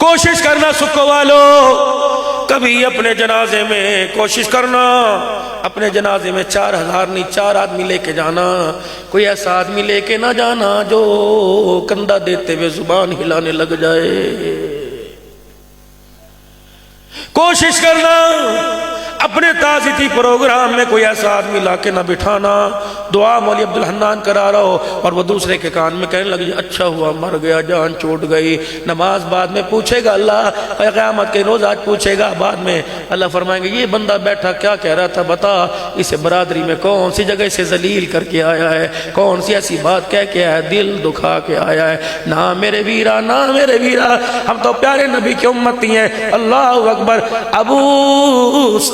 کوشش کرنا سکو والو، کبھی اپنے جنازے میں کوشش کرنا اپنے جنازے میں 4000 نہیں 4 آدمی لے کے جانا، کوئی ایسا آدمی لے کے نہ جانا جو کندھا دیتے ہوئے زبان ہلانے لگ جائے۔ کوشش کرنا اپنے تعزیتی پروگرام میں کوئی ایسا آدمی لا کے نہ بٹھانا، دعا مولوی عبدالحنان کرا رہا ہو اور وہ دوسرے کے کان میں کہنے لگے اچھا ہوا مر گیا، جان چھوٹ گئی، نماز بعد میں پوچھے گا اللہ، قیامت کے روز آج پوچھے گا بعد میں، اللہ فرمائیں گے یہ بندہ بیٹھا کیا کہہ رہا تھا بتا، اسے برادری میں کون سی جگہ سے ذلیل کر کے آیا ہے، کون سی ایسی بات کہہ کے آیا ہے، دل دکھا کے آیا ہے۔ نہ میرے ویرا، نہ میرے ویرا، ہم تو پیارے نبی کی امتی ہیں۔ اللہ اکبر۔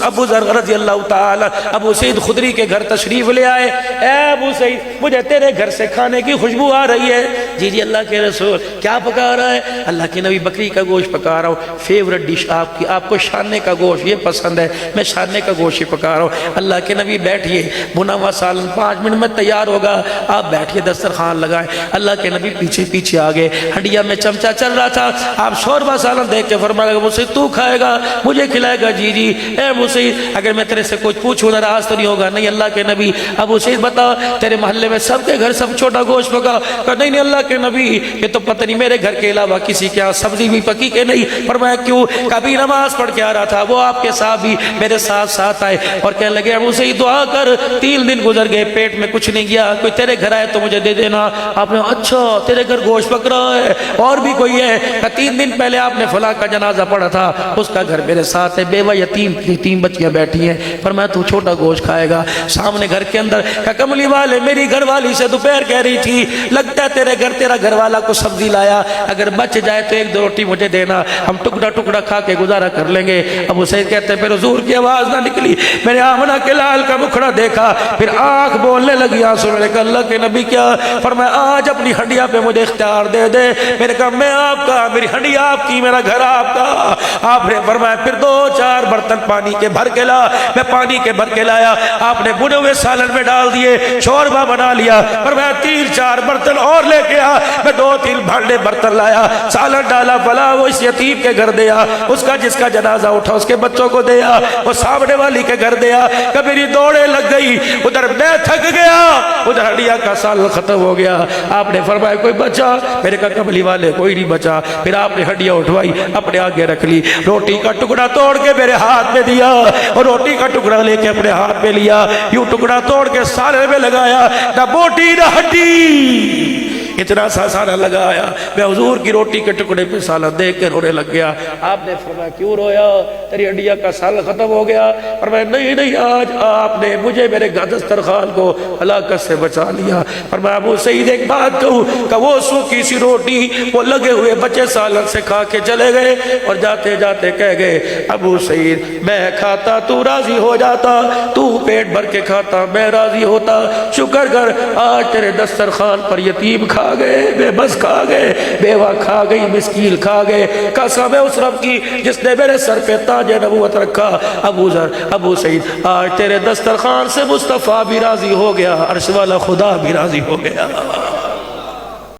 ابو ذر رضی اللہ تعالی ابو سعید خدری کے گھر تشریف لے آئے، اے ابو سعید مجھے تیرے گھر سے کھانے کی خوشبو آ رہی ہے۔ جی جی اللہ کے رسول کیا پکا رہا ہے؟ اللہ کے نبی بکری کا گوشت پکا رہا ہوں، فیورٹ ڈش آپ کی، آپ کو شانے کا گوشت یہ پسند ہے، میں شانے کا گوشت ہی پکا رہا ہوں۔ اللہ کے نبی بیٹھئے، بنا ہوا سالن 5 منٹ میں تیار ہوگا، آپ بیٹھئے دسترخوان لگائیں۔ اللہ کے نبی پیچھے پیچھے آگے، ہنڈیا میں چمچہ چل رہا تھا، آپ شوربہ سالن دیکھ کے فرمایا ابو سعید تو کھائے گا مجھے کھلائے گا؟ جی جی۔ اے ابو سعید اگر میں تیرے سے کچھ پوچھوں ناراض تو نہیں ہوگا؟ نہیں اللہ کے نبی۔ ابو سعید بتا تیرے محلے میں سب کے گھر سب چھوٹا گوشت پکا؟ کہا نہیں نہیں اللہ کے نبی یہ تو پتہ نہیں میرے گھر کے علاوہ کسی کے سبزی بھی پکی کہ نہیں۔ فرمایا کیوں؟ کبھی نماز پڑھ کے آ رہا تھا، وہ آپ کے ساتھ بھی میرے ساتھ آئے اور کہنے لگے ابو سعید دعا کر، 3 دن گزر گئے پیٹ میں کچھ نہیں گیا، کوئی تیرے گھر آئے تو مجھے دے دینا۔ آپ نے اچھا تیرے گھر گوشت پک رہا ہے اور بھی کوئی ہے؟ کہ 3 دن پہلے آپ نے فلاں کا جنازہ پڑھا تھا، اس کا گھر میرے ساتھ ہے، بیوہ یتیم 3 بچیاں بیٹھی ہیں، فرمایا تو چھوٹا گوشت کھائے گا؟ سامنے گھر کے اندر کہ کملی والے میری گھر والی سے دوپہر کہہ رہی تھی لگتا ہے تیرے گھر تیرا گھر والا کو سبزی لایا، اگر بچ جائے تو 1-2 روٹی مجھے دینا، ہم ٹکڑا ٹکڑا کھا کے گزارا کر لیں گے۔ ابو سعید کہتے ہیں پھر حضور کی آواز نہ نکلی، میں نے آمنہ کے لال کا مکھڑا دیکھا، پھر آنکھ بولنے لگی آنسو، میں نے کہا اللہ کے نبی کیا؟ فرمایا آج اپنی ہنڈیا پہ مجھے اختیار دے دے۔ میں نے کہا میں آپ کا، میری ہنڈیا آپ کی، میرا گھر آپ کا۔ آپ نے فرمایا پھر 2-4 برتن پانی کے بھر کے لا، میں پانی کے بھر کے لایا، آپ نے بنے ہوئے سالن میں ڈال دیے، شوربہ بنا لیا، فرمایا 3-4 برتن اور لے کے آ، میں 2-3 بھانڈے برتن لایا، سالن ڈالا، فلا وہ اس یتیم کے گھر دیا، اس کا جس کا جنازہ اٹھا اس کے بچوں کو دیا، وہ سامنے والی کے گھر دیا، کہ میری دوڑے لگ گئی، ادھر میں تھک گیا، ادھر ہڈیا کا سالن ختم ہو گیا۔ آپ نے فرمایا کوئی بچا؟ میں نے کہا کملی والے کوئی نہیں بچا۔ پھر آپ نے ہڈیا اٹھوائی اپنے آگے رکھ لی، روٹی کا ٹکڑا توڑ کے میرے ہاتھ میں دیا اور روٹی کا ٹکڑا لے کے اپنے ہاتھ میں لیا، یوں ٹکڑا توڑ کے سالن میں لگایا، نہ بوٹی نہ ہڈی، اتنا سا سالن لگایا۔ میں حضور کی روٹی کے ٹکڑے پہ سالن دیکھ کے رونے لگ گیا۔ آپ نے فرمایا کیوں رویا؟ تیری ہڈیا کا سالن ختم ہو گیا؟ فرمایا نہیں نہیں آج آپ نے مجھے میرے دسترخوان کو ہلاکت سے بچا لیا۔ فرمایا ابو سعید ایک بات کہوں کہ وہ سوکھی سی روٹی وہ لگے ہوئے بچے سالن سے کھا کے چلے گئے اور جاتے جاتے کہہ گئے ابو سعید میں کھاتا تو راضی ہو جاتا، تو پیٹ بھر کے کھاتا میں راضی ہوتا، شکر کر آج تیرے دسترخوان پر یتیم کھا گئے، بے بس کھا گئے، بیوہ کھا گئی، مسکین کھا گئے، قسم ہے اس رب کی جس نے میرے سر پہ تاج نبوت رکھا۔ ابو ذر ابو سعید آج تیرے دسترخوان سے مصطفیٰ بھی راضی ہو گیا، عرش والا خدا بھی راضی ہو گیا۔